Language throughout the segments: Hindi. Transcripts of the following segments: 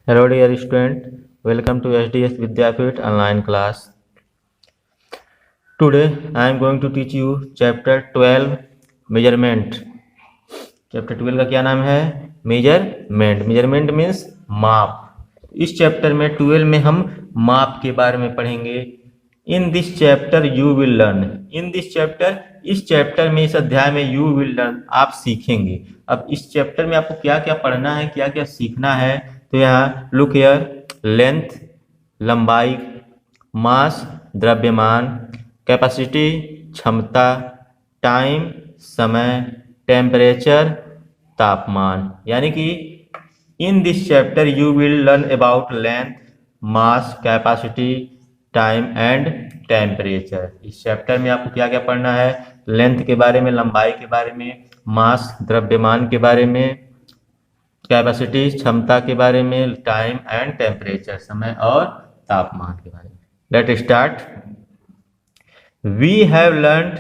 Hello dear student, welcome to SDS Vidyapeeth online class. Today I am going to teach you chapter 12 measurement. Chapter 12 का क्या नाम है? मेजरमेंट. मेजरमेंट मीन्स माप. इस चैप्टर में 12 में हम माप के बारे में पढ़ेंगे. In this chapter you will learn. In this chapter, इस चैप्टर में, इस अध्याय में यू विल लर्न, आप सीखेंगे. अब इस चैप्टर में आपको क्या क्या पढ़ना है, क्या क्या सीखना है, तो यहाँ लुक हियर. लेंथ लंबाई, मास द्रव्यमान, कैपेसिटी क्षमता, टाइम समय, टेम्परेचर तापमान. यानी कि in this chapter you will learn about length, mass, capacity, time and temperature. इस चैप्टर में आपको क्या क्या पढ़ना है? लेंथ के बारे में, लंबाई के बारे में, मास द्रव्यमान के बारे में, कैपेसिटी क्षमता के बारे में, टाइम एंड टेम्परेचर समय और तापमान के बारे में. Let start. We have learned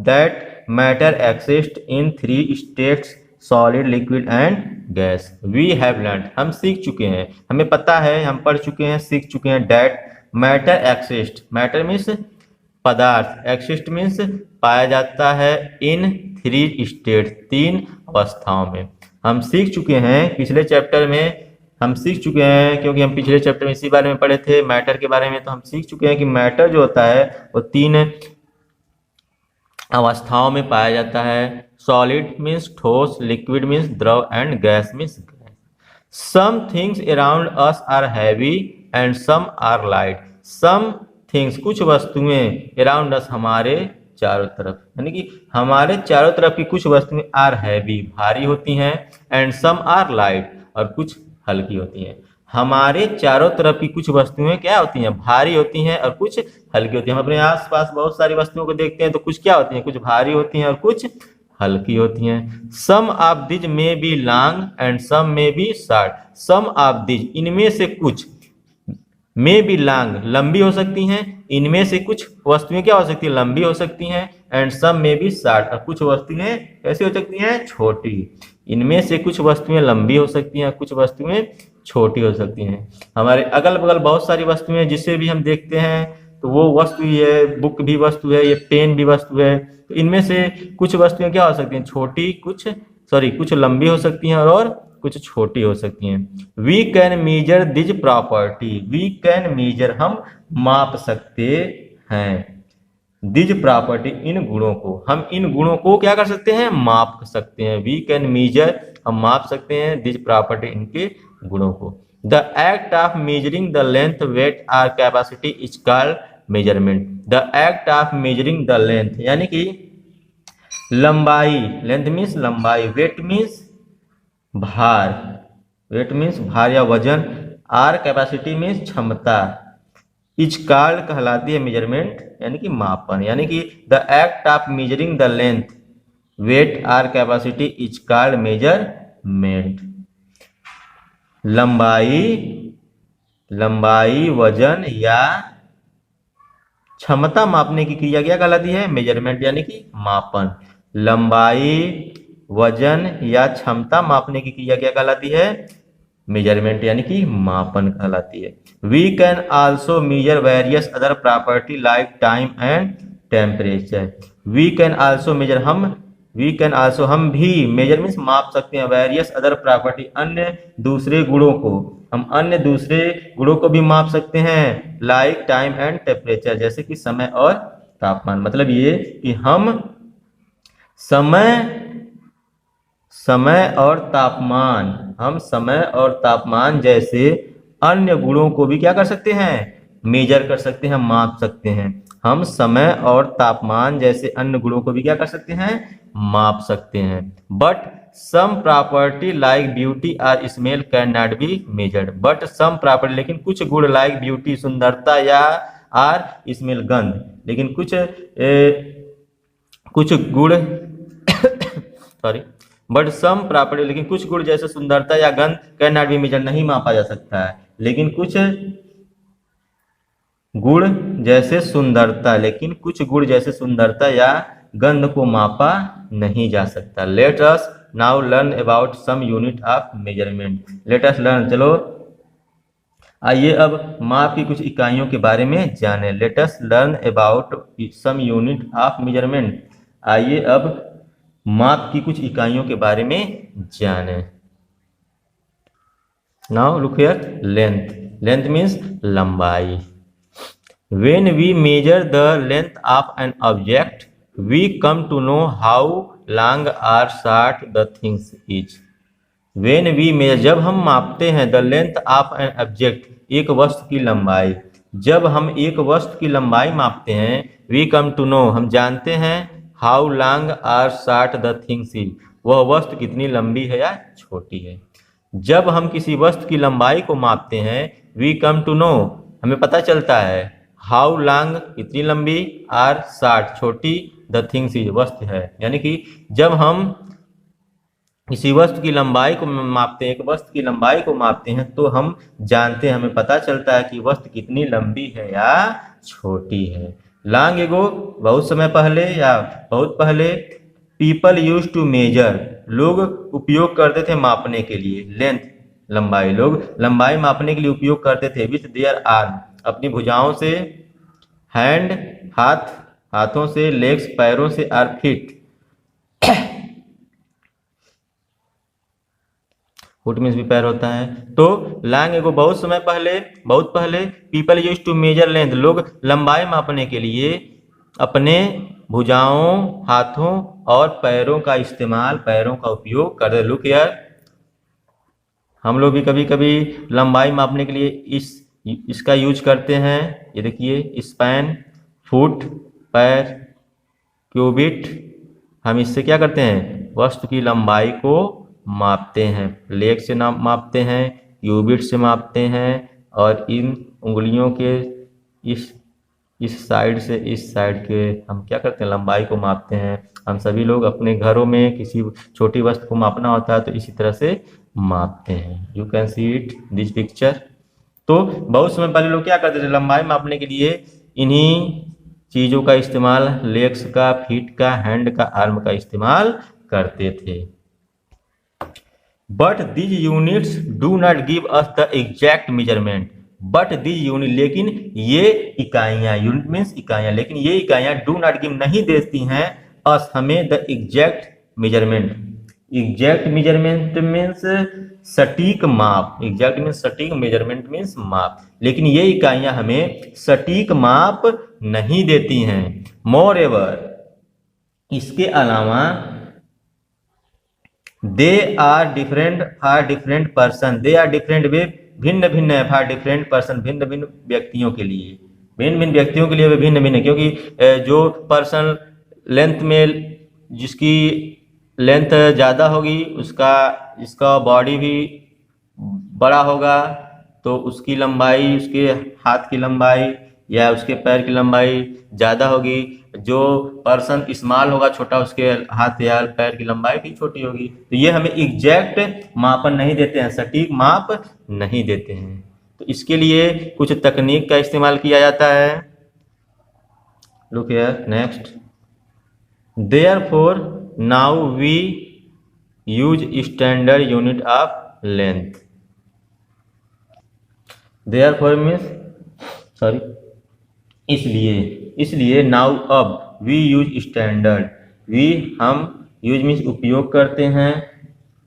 that matter exist in 3 states solid, liquid and gas. We have learned, हम सीख चुके हैं, हमें पता है, हम पढ़ चुके हैं, सीख चुके हैं. That matter exist, matter means पदार्थ, एक्सिस्ट मीन्स पाया जाता है, इन 3 स्टेट 3 अवस्थाओं में. हम सीख चुके हैं पिछले चैप्टर में, हम सीख चुके हैं क्योंकि हम पिछले चैप्टर में इसी बारे में पढ़े थे मैटर के बारे में. तो हम सीख चुके हैं कि मैटर जो होता है वो 3 अवस्थाओं में पाया जाता है. सॉलिड मीन्स ठोस, लिक्विड मीन्स द्रव and gas means gas. Some things around us are heavy and some are light. Some things, कुछ वस्तुएं, अराउंड अस हमारे चारों तरफ, यानी कि हमारे चारों तरफ की कुछ वस्तुएं आर हैवी भारी होती हैं, एंड सम आर लाइट और कुछ हल्की होती हैं. हमारे चारों तरफ की कुछ वस्तुएं क्या होती हैं? भारी होती हैं और कुछ हल्की होती हैं. हम अपने आसपास बहुत सारी वस्तुओं को देखते हैं तो कुछ क्या होती हैं? कुछ भारी होती हैं और कुछ हल्की होती हैं. Some of these may be long and some may be short. Some of these, इनमें से कुछ, मे बी लॉन्ग लंबी हो सकती हैं, इनमें से कुछ वस्तुएं क्या हो सकती हैं? लंबी हो सकती हैं. And some may be short, और कुछ वस्तुएं कैसी हो सकती हैं? छोटी. इनमें से कुछ वस्तुएं लंबी हो सकती हैं, कुछ वस्तुएं छोटी हो सकती हैं. हमारे अगल बगल बहुत सारी वस्तुएं जिसे भी हम देखते हैं तो वो वस्तु ही है, बुक भी वस्तु है, ये पेन भी वस्तु है. तो इनमें से कुछ वस्तुएं क्या हो सकती हैं? छोटी, कुछ लंबी हो सकती हैं और कुछ छोटी हो सकती हैं. We can measure this property. We can measure, हम माप सकते हैं. दिज प्रॉपर्टी, इन गुणों को, हम इन गुणों को क्या कर सकते हैं? माप सकते हैं. वी कैन मीजर, हम माप सकते हैं. दिज प्रॉपर्टी, इनके गुणों को. The act of measuring the length, weight और capacity is called measurement. The act of measuring the length, यानी कि लंबाई, लेंथ मीन्स लंबाई, वेट मीन्स भार, वेट मीन्स भार या वजन, आर कैपेसिटी मीन्स क्षमता, इज कॉल्ड कहलाती है मेजरमेंट, यानी कि मापन. यानी कि the act of measuring the length, weight or capacity is called measurement. लंबाई वजन या क्षमता मापने की क्रिया क्या कहलाती है? मेजरमेंट, यानी कि मापन. लंबाई वजन या क्षमता मापने की क्रिया क्या कहलाती है? मेजरमेंट, यानी कि मापन कहलाती है. We can also measure various other property like time and temperature. We can also measure, we can also, हम भी, मेजर मीन्स माप सकते हैं, वेरियस अदर प्रॉपर्टी, अन्य दूसरे गुणों को, हम अन्य दूसरे गुणों को भी माप सकते हैं. लाइक टाइम एंड टेम्परेचर, जैसे कि समय और तापमान. मतलब ये कि हम समय और तापमान जैसे अन्य गुणों को भी क्या कर सकते हैं? मेजर कर सकते हैं, माप सकते हैं. हम समय और तापमान जैसे अन्य गुणों को भी क्या कर सकते हैं? माप सकते हैं. But some property like beauty और smell can not be measured. But some property, लेकिन कुछ गुण, लाइक ब्यूटी सुंदरता, या और स्मेल गंध, लेकिन कुछ गुण सॉरी, बट सम प्रॉपर्टी, लेकिन कुछ गुण जैसे सुंदरता या गंध कैन नॉट बी मेजर, नहीं मापा जा सकता है. लेकिन कुछ गुण जैसे सुंदरता या गंध को मापा नहीं जा सकता. Let us now learn about some unit of measurement. Let us learn, चलो आइए अब माप की कुछ इकाइयों के बारे में जानें। Let us learn about some unit of measurement. आइए अब माप की कुछ इकाइयों के बारे में जानें। Now look here, length. Length means लंबाई। When we measure the length of an object, we come to know how long or short the things is. When we measure, जब हम मापते हैं the length of an object, एक वस्तु की लंबाई। जब हम एक वस्तु की लंबाई मापते हैं, we come to know, हम जानते हैं how long or short the things is, वह वस्तु कितनी लंबी है या छोटी है। जब हम किसी वस्तु की लंबाई को मापते हैं, we come to know, हमें पता चलता है हाउ लॉन्ग कितनी लंबी, आर शॉर्ट छोटी, द थिंग्स इज वस्तु है। यानी कि जब हम किसी वस्तु की लंबाई को मापते हैं, एक वस्तु की लंबाई को मापते हैं, तो हम जानते हैं, हमें पता चलता है कि वस्तु कितनी लंबी है या छोटी है। लॉन्ग एगो, बहुत समय पहले या बहुत पहले, पीपल यूज टू मेजर, लोग उपयोग करते थे मापने के लिए। लेंथ लंबाई, लोग लंबाई मापने के लिए उपयोग करते थे विथ देयर आर्म, अपनी भुजाओं से, हैंड हाथ, हाथों से, लेग्स पैरों से, और फीट, फुट मीन्स भी पैर होता है। तो लॉन्ग एगो, बहुत समय पहले, बहुत पहले, people use to measure length, लोग लंबाई मापने के लिए अपने भुजाओं, हाथों और पैरों का इस्तेमाल, पैरों का उपयोग करते। लुक हियर, हम लोग भी कभी कभी लंबाई मापने के लिए इसका यूज करते हैं। ये देखिए, स्पैन, फुट, पैर, क्यूबिट, हम इससे क्या करते हैं, वस्तु की लंबाई को मापते हैं। लेग से मापते हैं, क्यूबिट से मापते हैं, और इन उंगलियों के इस साइड से इस साइड के हम क्या करते हैं, लंबाई को मापते हैं। हम सभी लोग अपने घरों में किसी छोटी वस्तु को मापना होता है तो इसी तरह से मापते हैं। You can see it this picture. तो बहुत समय पहले लोग क्या करते थे, लंबाई मापने के लिए इन्हीं चीज़ों का इस्तेमाल, लेग्स का, फीट का, हैंड का, आर्म का इस्तेमाल करते थे। But these units do not give us the exact measurement. But these unit, लेकिन ये इकाइयाँ, यूनिट मीन्स इकाइयाँ, लेकिन ये इकाइयाँ डू नॉट गिव, नहीं देती हैं अस, हमें, the exact measurement. Exact measurement means सटीक माप, एग्जैक्ट मीन्स सटीक, मेजरमेंट मीन्स माप, लेकिन ये इकाइयां हमें सटीक माप नहीं देती हैं। मोर एवर, इसके अलावा, they are different for different person, they are different, वे भिन्न भिन्न है, फॉर डिफरेंट पर्सन, भिन्न भिन्न व्यक्तियों के लिए, भिन्न भिन्न व्यक्तियों के लिए वे भिन्न भिन्न है। क्योंकि जो पर्सन लेंथ में, जिसकी लेंथ ज़्यादा होगी, इसका बॉडी भी बड़ा होगा, तो उसकी लंबाई, उसके हाथ की लंबाई या उसके पैर की लंबाई ज़्यादा होगी। जो पर्सन स्मॉल होगा, छोटा, उसके हाथ या पैर की लंबाई भी छोटी होगी। तो ये हमें एग्जैक्ट मापन नहीं देते हैं, सटीक माप नहीं देते हैं। तो इसके लिए कुछ तकनीक का इस्तेमाल किया जाता है। Look here, next, therefore now we use standard unit of length. Therefore means, sorry, इसलिए now, अब, we use standard, we, हम, use means उपयोग करते हैं,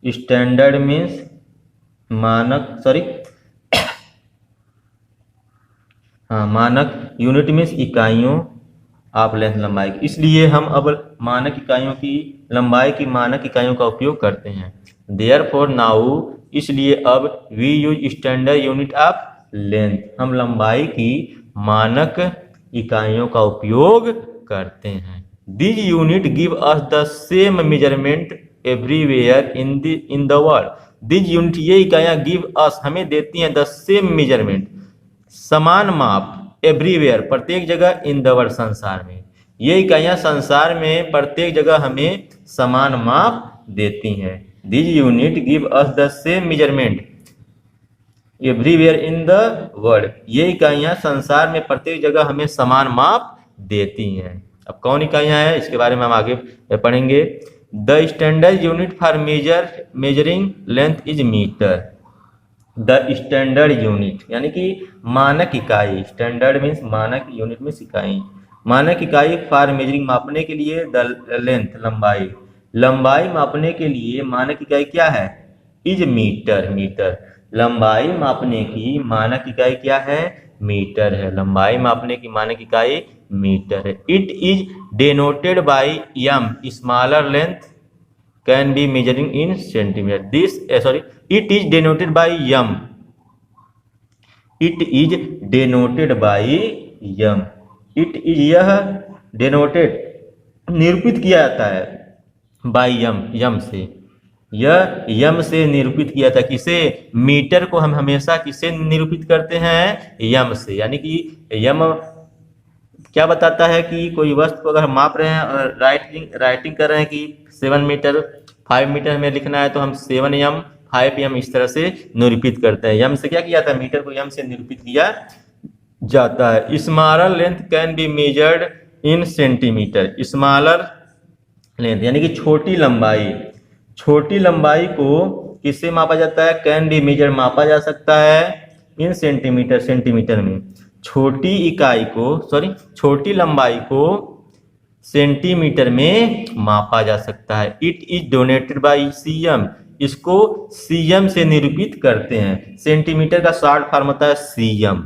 standard means मानक, सॉरी हाँ, मानक, यूनिट मीन्स इकाइयों ऑफ लेंथ, लंबाई की। इसलिए हम अब मानक इकाइयों की लंबाई की मानक इकाइयों का उपयोग करते हैं। देयरफॉर नाउ, इसलिए अब, we use standard unit of length, हम लंबाई की मानक इकाइयों का उपयोग करते हैं। This unit give us the same measurement everywhere in the world. This unit, ये इकाइयाँ, गिव अस, हमें देती हैं, द सेम मेजरमेंट, समान माप, एवरीवेयर, प्रत्येक जगह, इन द वर्ल्ड, संसार में। ये इकाइयाँ संसार में प्रत्येक जगह हमें समान माप देती हैं। This unit give us the same measurement everywhere in the world. ये इकाइयाँ संसार में प्रत्येक जगह हमें समान माप देती हैं। अब कौन इकाइयाँ हैं, इसके बारे में हम आगे पढ़ेंगे। The standard unit for measuring length is metre. The standard unit यानी कि मानक इकाई, स्टैंडर्ड मीन्स मानक, यूनिट मीन्स इकाई, मानक इकाई फॉर मेजरिंग मापने के लिए, द लेंथ लंबाई, लंबाई मापने के लिए मानक इकाई क्या है, इज मीटर, मीटर, लंबाई मापने की मानक इकाई क्या है, मीटर है, लंबाई मापने की मानक इकाई मीटर है। It is denoted by M, smaller length can be measuring in centimeter. This sorry, it is denoted by m. It is denoted by m. It is यह denoted निरूपित किया जाता है by m, m से, यह यम से निरूपित किया था। किसे, मीटर को हम हमेशा किसे निरूपित करते हैं, यम से, यानी कि यम क्या बताता है कि कोई वस्तु को अगर हम माप रहे हैं और राइटिंग कर रहे हैं कि 7 मीटर 5 मीटर में लिखना है तो हम 7 एम 5 एम इस तरह से निरूपित करते हैं। यम से क्या किया जाता है, मीटर को यम से निरूपित किया जाता है। Smaller length can be measured in centimetre, smaller length यानी कि छोटी लंबाई, छोटी लंबाई को किससे मापा जाता है, कैन बी मेजर मापा जा सकता है इन सेंटीमीटर, सेंटीमीटर में, छोटी इकाई को छोटी लंबाई को सेंटीमीटर में मापा जा सकता है। It is donated by CM, इसको सीएम से निरूपित करते हैं। सेंटीमीटर का शॉर्ट फॉर्म होता है सीएम,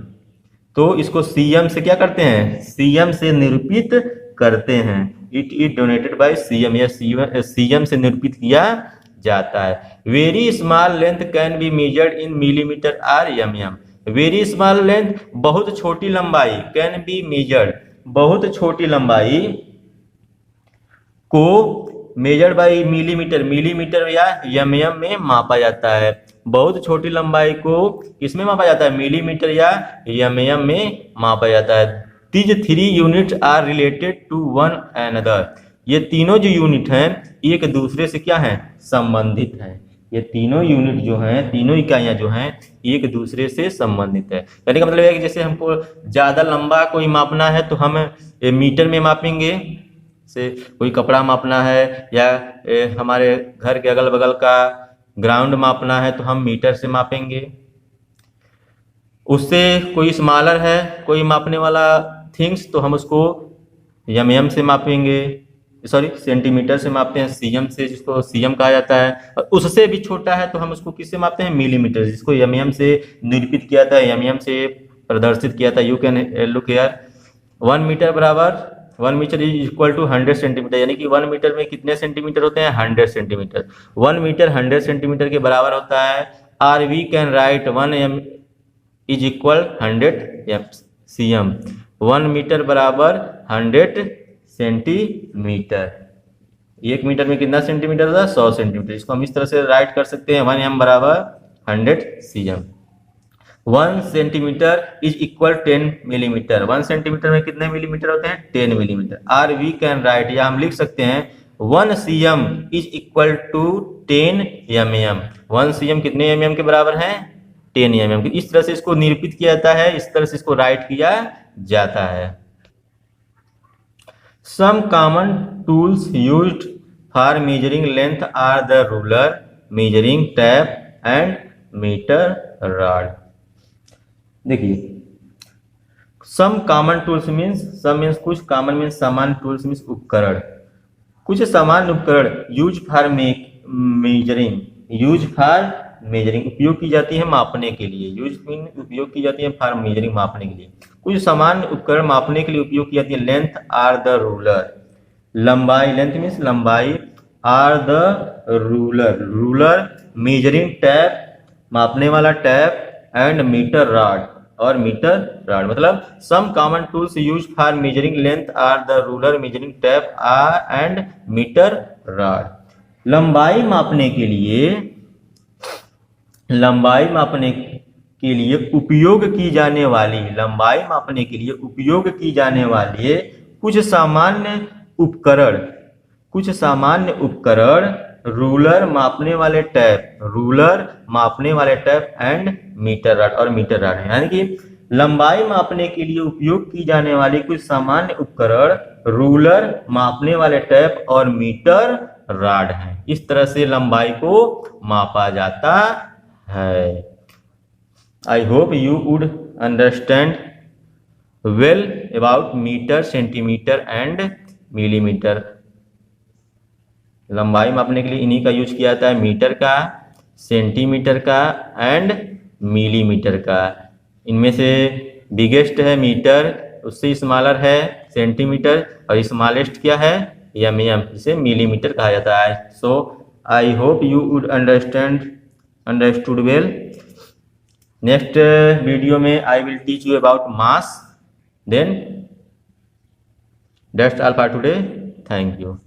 तो इसको सीएम से क्या करते हैं, सीएम से निरूपित करते हैं। It is donated by CM, या सीएम से निरूपित किया जाता है। Very small length can be measured in millimetre or MM, very small length बहुत छोटी लंबाई, कैन बी मेजर्ड बहुत छोटी लंबाई को मेजर्ड बाई मिलीमीटर, मिलीमीटर या एमएम में मापा जाता है। बहुत छोटी लंबाई को किसमें मापा जाता है, मिलीमीटर या एमएम में मापा जाता है। These 3 units are related to one another, ये तीनों जो यूनिट हैं एक दूसरे से क्या हैं, संबंधित हैं। ये तीनों यूनिट जो हैं, तीनों इकाइयां जो हैं एक दूसरे से संबंधित है। कहने का मतलब है कि जैसे हमको ज़्यादा लंबा कोई मापना है तो हम मीटर में मापेंगे, से कोई कपड़ा मापना है या हमारे घर के अगल बगल का ग्राउंड मापना है तो हम मीटर से मापेंगे। उससे कोई स्मॉलर है कोई मापने वाला थिंग्स तो हम उसको एमएम से मापेंगे, सेंटीमीटर से मापते हैं, सीएम से, जिसको सीएम कहा जाता है। और उससे भी छोटा है तो हम उसको किससे मापते हैं, मिलीमीटर, जिसको एमएम से निरूपित किया था, एमएम से प्रदर्शित किया था। You can look here, 1 metre बराबर 1 metre is equal to 100 centimetre, यानी कि 1 मीटर में कितने सेंटीमीटर होते हैं, 100 सेंटीमीटर। 1 मीटर 100 सेंटीमीटर के बराबर होता है। Or we can write 1 M is equal 100 CM, 1 metre बराबर 100 सेंटीमीटर। 1 मीटर में कितना सेंटीमीटर होता है, 100 सेंटीमीटर। इसको हम इस तरह से राइट कर सकते हैं, 1 एम बराबर 100 CM. 1 centimetre is equal 10 millimetre, 1 centimetre में कितने मिलीमीटर होते हैं, 10 millimetre. Or we can write, या हम लिख सकते हैं 1 CM is equal to 10 MM, 1 CM कितने एमएम के बराबर है, 10 एमएम। इस तरह से इसको निरूपित किया जाता है, इस तरह से इसको राइट किया जाता है। Some common tools used for measuring length are the ruler, measuring tape and meter rod. देखिए, some common tools means, some means कुछ, common means सामान्य, tools means उपकरण। कुछ सामान्य उपकरण use for measuring, use for measuring उपयोग की जाती है मापने के लिए, यूज मीन उपयोग की जाती है फॉर मेजरिंग मापने के लिए। कुछ सामान्य उपकरण मापने के लिए उपयोग की जाती है। लेंथ आर द रूलर, लंबाई, लेंथ मीन्स लंबाई, or the ruler, ruler, measuring tape, मापने वाला टैप, एंड मीटर रॉड, और मीटर रॉड। मतलब some common tools use for measuring length or the ruler, measuring tape and metre rod. लंबाई मापने के लिए, लंबाई मापने के लिए उपयोग की जाने वाली, लंबाई मापने के लिए उपयोग की जाने वाले कुछ सामान्य उपकरण, कुछ सामान्य उपकरण रूलर, मापने वाले टैप, रूलर, मापने वाले टैप एंड मीटर रॉड, और मीटर रॉड है। यानी कि लंबाई मापने के लिए उपयोग की जाने वाली कुछ सामान्य उपकरण रूलर, मापने वाले टैप और मीटर रॉड है। इस तरह से लंबाई को मापा जाता है। I hope you would understand well about meter, centimeter and millimeter. लंबाई मापने के लिए इन्हीं का यूज किया जाता है, मीटर का, सेंटीमीटर का एंड मिलीमीटर का। इनमें से बिगेस्ट है मीटर, उससे स्मॉलर है सेंटीमीटर और स्मॉलेस्ट क्या है एम, जिसे मिलीमीटर कहा जाता है। So I hope you would understood well. Next video में I will teach you about mass. Then that's all for today. Thank you.